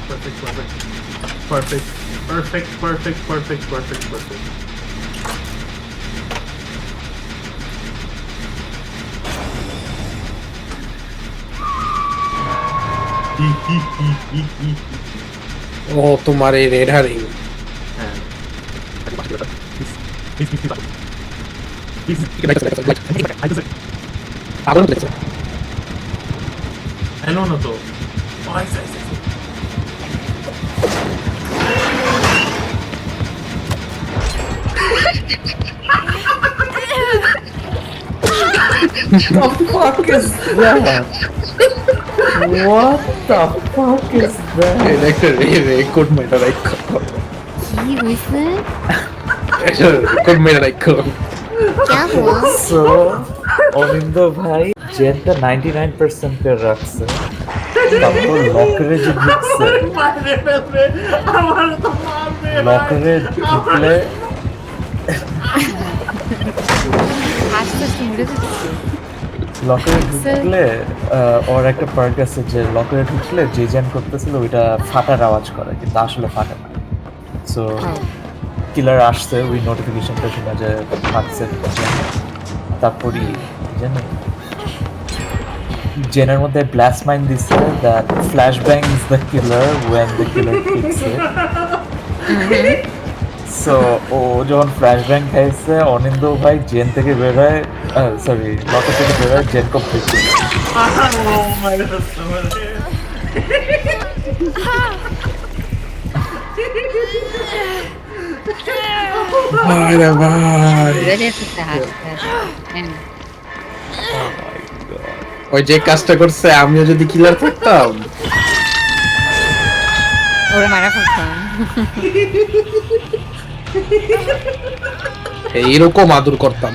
perfect, perfect, perfect, perfect, perfect, perfect, perfect, perfect. ও তোমার এই red হারিং হ্যাঁ পাগল হয়েছে হ্যালো না তো আইসা আইসা The fuck is that? What the fuck is that? এটা একটা রেকর্ড মেটা রাখো কি হয়েছে? এটা রেকর্ড মেটা রাখো क्या हुआ? So, অনিন্দ ভাই জেনটা 99% पे রাখছে তারপর লকারে যে ঢুকছে মারবে ফেলবে আমার তো মারবে লকারে ঢুকলে হাসতে শুনতে লকারে ঢুকলে ওর একটা পার্ট আছে যে লকারে ঢুকলে যে জেন করতেছিল ওইটা ফাটার আওয়াজ করে কিন্তু আসলে ফাটে না সো কিলার আসছে ওই নোটিফিকেশনটা শুনে যে ফাটছে তারপরই জানি জেনের মধ্যে ব্লাস্ট মাইন্ড দিচ্ছে that flash bang is the killer when the killer kicks it so ও যখন ফ্ল্যাশ ব্যাং খাইছে অনিন্দ ভাই জেন থেকে বের হয় সরি লকার থেকে বের হয় জেন কপ থেকে আরে ভাই ধীরে সুস্থে হাসতে ওই যে কাজটা করছে আমিও যদি কিলার থাকতাম ওরা মারা ফেলতাম এইরকম আদর করতাম